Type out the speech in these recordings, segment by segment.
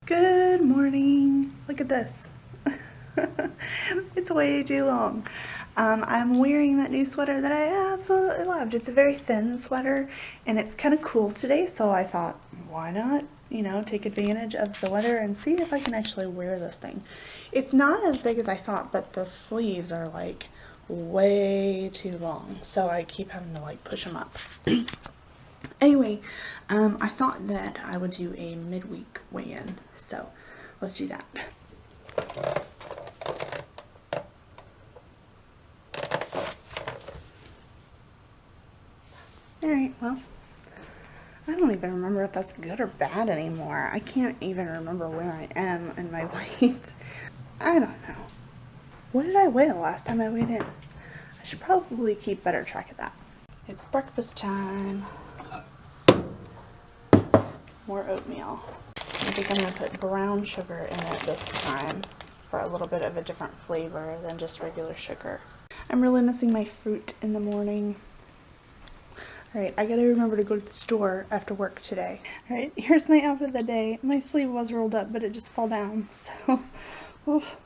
Good morning. Look at this. It's way too long. I'm wearing that new sweater that I absolutely loved. It's a very thin sweater and it's kind of cool today, so I thought, why not, take advantage of the weather and see if I can actually wear this thing. It's not as big as I thought, but the sleeves are like way too long, so I keep having to like push them up. Anyway, I thought that I would do a midweek weigh-in, so let's do that. Alright, well, I don't even remember if that's good or bad anymore. I can't even remember where I am in my weight. I don't know. What did I weigh the last time I weighed in? I should probably keep better track of that. It's breakfast time. More oatmeal. I think I'm going to put brown sugar in it this time for a little bit of a different flavor than just regular sugar. I'm really missing my fruit in the morning. Alright, I gotta remember to go to the store after work today. Alright, here's my outfit of the day. My sleeve was rolled up, but it just fell down, so... Oof.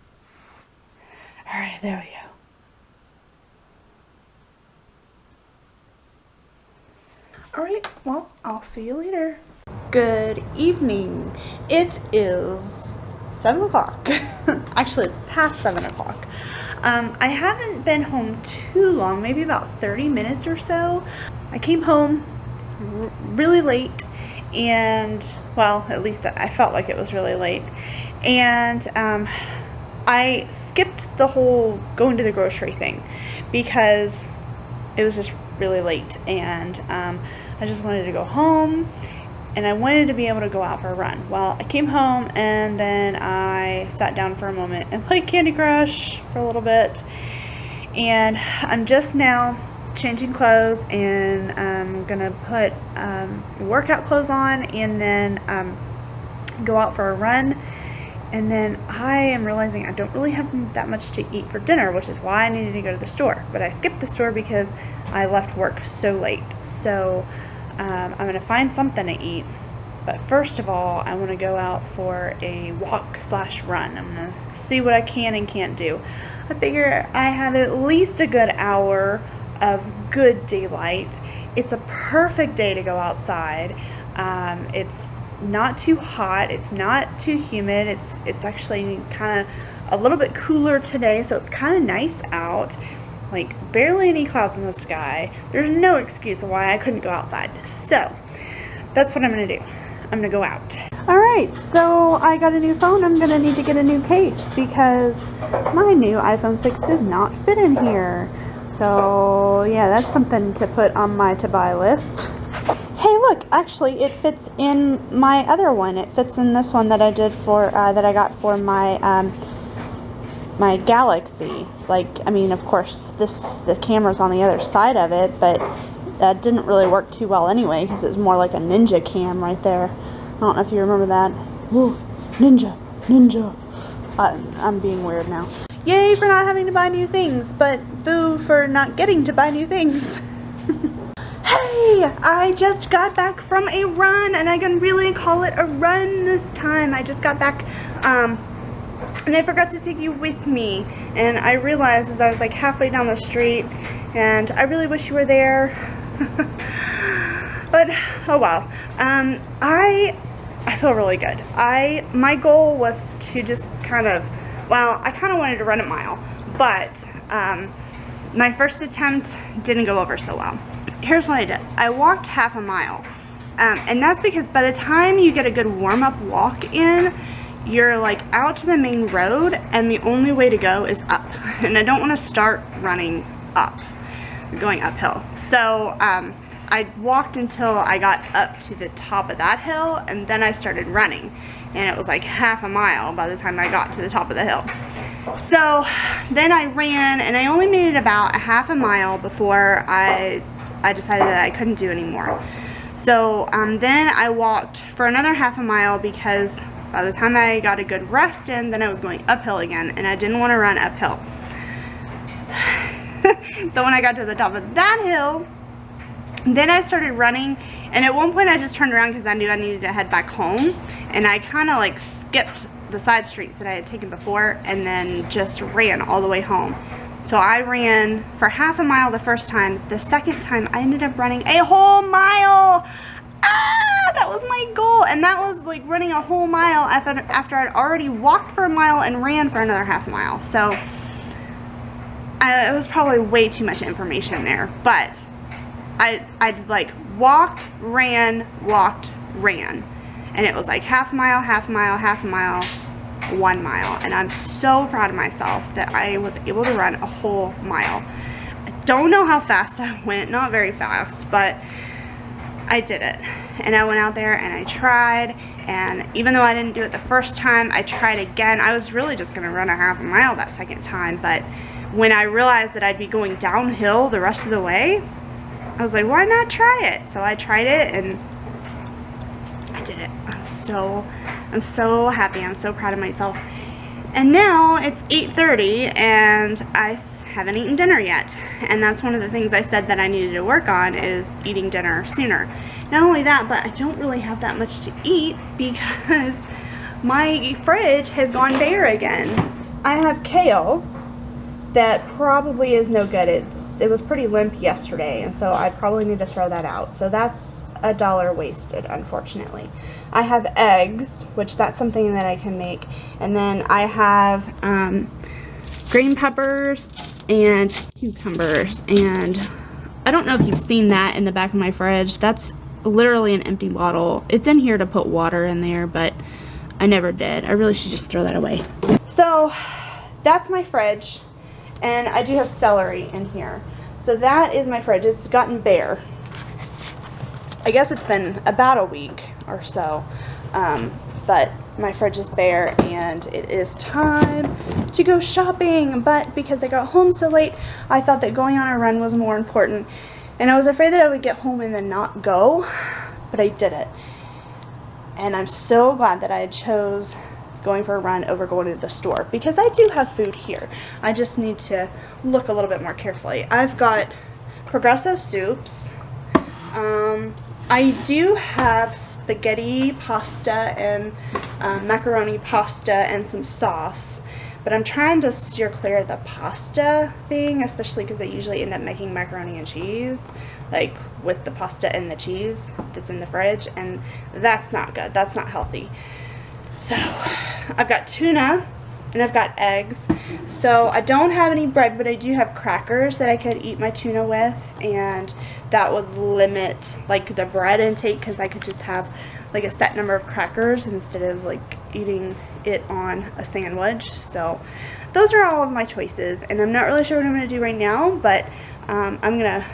Alright, there we go. Alright, well, I'll see you later. Good evening. It is 7 o'clock. Actually, it's past 7 o'clock. I haven't been home too long, maybe about 30 minutes or so. I came home really late, and, well, at least I felt like it was really late. And I skipped the whole going to the grocery thing because it was just really late, and I just wanted to go home. And I wanted to be able to go out for a run. Well, I came home and then I sat down for a moment and played Candy Crush for a little bit. And I'm just now changing clothes, and I'm gonna put workout clothes on and then go out for a run. And then I am realizing I don't really have that much to eat for dinner, which is why I needed to go to the store. But I skipped the store because I left work so late. So I'm going to find something to eat, but first of all, I want to go out for a walk/run. I'm going to see what I can and can't do. I figure I have at least a good hour of good daylight. It's a perfect day to go outside. It's not too hot. It's not too humid. It's actually kind of a little bit cooler today, so it's kind of nice out. Like, barely any clouds in the sky. There's no excuse why I couldn't go outside. So, that's what I'm going to do. I'm going to go out. Alright, so I got a new phone. I'm going to need to get a new case because my new iPhone 6 does not fit in here. So, yeah, that's something to put on my to-buy list. Hey, look, actually, it fits in my other one. It fits in this one that I did for, that I got for my, my Galaxy. Like, I mean, of course, the camera's on the other side of it, but that didn't really work too well anyway, because it's more like a ninja cam right there. I don't know if you remember that. Woo, ninja. I'm being weird now. Yay for not having to buy new things, but boo for not getting to buy new things. Hey, I just got back from a run, and I can really call it a run this time. I just got back, and I forgot to take you with me, and I realized as I was like halfway down the street, and I really wish you were there, but oh well. I feel really good. My goal was to just kind of, well, I kind of wanted to run a mile, but my first attempt didn't go over so well. Here's what I did. I walked half a mile, and that's because by the time you get a good warm-up walk in, you're like out to the main road, and the only way to go is up, and I don't want to start running going uphill. So I walked until I got up to the top of that hill, and then I started running, and it was like half a mile by the time I got to the top of the hill. So then I ran, and I only made it about a half a mile before I decided that I couldn't do anymore. So then I walked for another half a mile because by the time I got a good rest in, then I was going uphill again, and I didn't want to run uphill. So when I got to the top of that hill, Then I started running, and at one point I just turned around because I knew I needed to head back home, and I kind of like skipped the side streets that I had taken before and then just ran all the way home. So I ran for half a mile the first time. The second time I ended up running a whole mile. That was my goal, and that was like running a whole mile after I'd already walked for a mile and ran for another half mile. So it was probably way too much information there, but I'd like walked, ran, and it was like half a mile, 1 mile, and I'm so proud of myself that I was able to run a whole mile. I don't know how fast I went, not very fast, but I did it. And I went out there and I tried, and even though I didn't do it the first time, I tried again. I was really just gonna run a half a mile that second time, but when I realized that I'd be going downhill the rest of the way, I was like, why not try it? So I tried it and I did it. I'm so happy. I'm so proud of myself. And now it's 8:30 and I haven't eaten dinner yet. And that's one of the things I said that I needed to work on, is eating dinner sooner. Not only that, but I don't really have that much to eat because my fridge has gone bare again. I have kale that probably is no good. It was pretty limp yesterday, and so I probably need to throw that out. So that's $1 wasted, unfortunately. I have eggs, which that's something that I can make, and then I have green peppers and cucumbers, and I don't know if you've seen that in the back of my fridge. That's literally an empty bottle. It's in here to put water in there, but I never did. I really should just throw that away. So that's my fridge. And I do have celery in here. So that is my fridge. It's gotten bare. I guess it's been about a week or so. But my fridge is bare and it is time to go shopping. But because I got home so late, I thought that going on a run was more important. And I was afraid that I would get home and then not go. But I did it. And I'm so glad that I chose going for a run over going to the store, because I do have food here. I just need to look a little bit more carefully. I've got Progresso soups. I do have spaghetti pasta and macaroni pasta and some sauce, but I'm trying to steer clear of the pasta thing, especially because I usually end up making macaroni and cheese, like with the pasta and the cheese that's in the fridge, and that's not good. That's not healthy. So I've got tuna and I've got eggs. So I don't have any bread, but I do have crackers that I could eat my tuna with, and that would limit like the bread intake, because I could just have like a set number of crackers instead of like eating it on a sandwich. So those are all of my choices, and I'm not really sure what I'm going to do right now, but I'm going to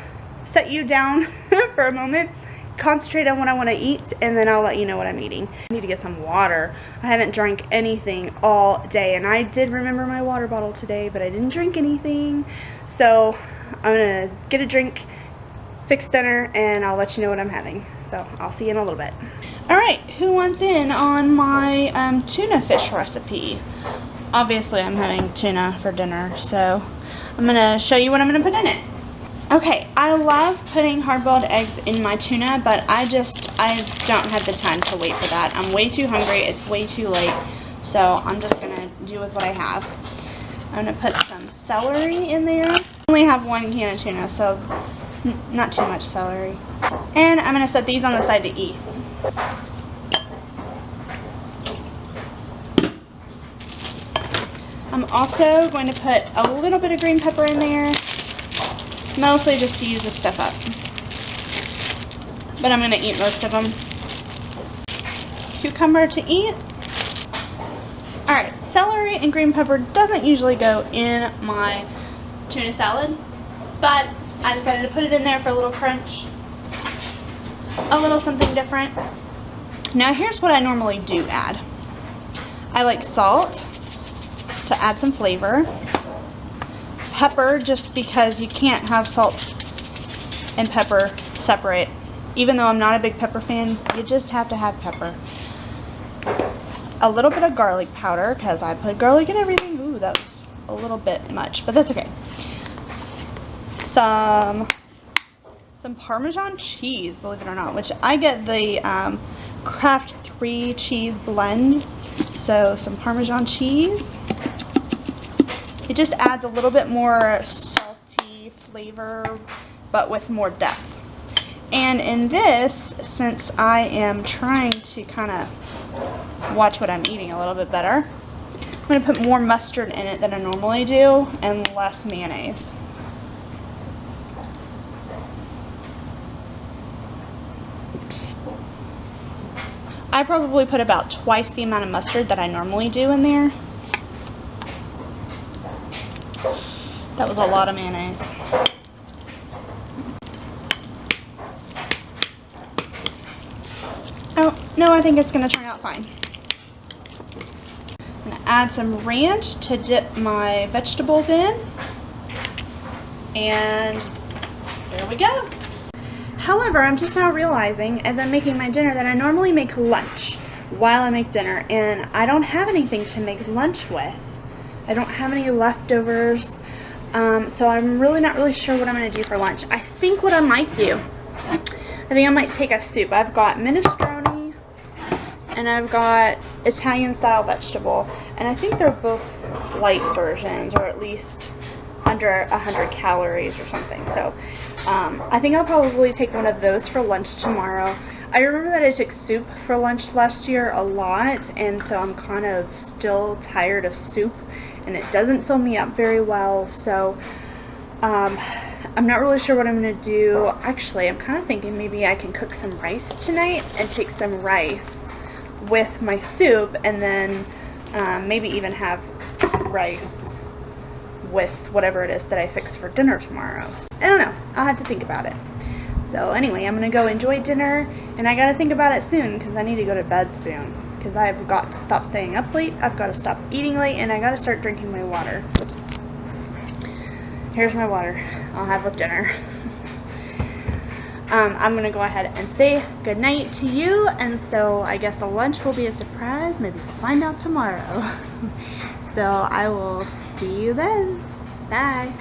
set you down for a moment, concentrate on what I want to eat, and then I'll let you know what I'm eating. I need to get some water. I haven't drank anything all day, and I did remember my water bottle today, but I didn't drink anything. So I'm gonna get a drink, fix dinner, and I'll let you know what I'm having. So I'll see you in a little bit. All right, who wants in on my tuna fish recipe? Obviously I'm having tuna for dinner, so I'm gonna show you what I'm gonna put in it. Okay, I love putting hard-boiled eggs in my tuna, but I don't have the time to wait for that. I'm way too hungry, it's way too late, so I'm just gonna do with what I have. I'm gonna put some celery in there. I only have 1 can of tuna, so not too much celery. And I'm gonna set these on the side to eat. I'm also going to put a little bit of green pepper in there, mostly just to use this stuff up. But I'm going to eat most of them. Cucumber to eat. Alright, celery and green pepper doesn't usually go in my tuna salad, but I decided to put it in there for a little crunch. A little something different. Now here's what I normally do add. I like salt to add some flavor. Pepper, just because you can't have salt and pepper separate. Even though I'm not a big pepper fan, you just have to have pepper. A little bit of garlic powder, because I put garlic in everything. Ooh, that was a little bit much, but that's okay. Some some Parmesan cheese, believe it or not, which I get the Kraft 3 cheese blend. So some Parmesan cheese. It just adds a little bit more salty flavor, but with more depth. And in this, since I am trying to kind of watch what I'm eating a little bit better, I'm going to put more mustard in it than I normally do and less mayonnaise. I probably put about twice the amount of mustard that I normally do in there. That was a lot of mayonnaise. Oh, no, I think it's going to turn out fine. I'm going to add some ranch to dip my vegetables in. And there we go. However, I'm just now realizing as I'm making my dinner that I normally make lunch while I make dinner, and I don't have anything to make lunch with. I don't have any leftovers, so I'm really not really sure what I'm going to do for lunch. I think what I might do, I think I might take a soup. I've got minestrone and I've got Italian style vegetable, and I think they're both light versions, or at least under 100 calories or something. So I think I'll probably take one of those for lunch tomorrow. I remember that I took soup for lunch last year a lot, and so I'm kind of still tired of soup, and it doesn't fill me up very well. So I'm not really sure what I'm going to do. Actually, I'm kind of thinking maybe I can cook some rice tonight and take some rice with my soup, and then maybe even have rice with whatever it is that I fix for dinner tomorrow. So, I don't know. I'll have to think about it. So anyway, I'm going to go enjoy dinner, and I got to think about it soon because I need to go to bed soon, because I've got to stop staying up late, I've got to stop eating late, and I got to start drinking my water. Here's my water I'll have with dinner. I'm going to go ahead and say goodnight to you, and so I guess a lunch will be a surprise. Maybe we'll find out tomorrow. So I will see you then. Bye.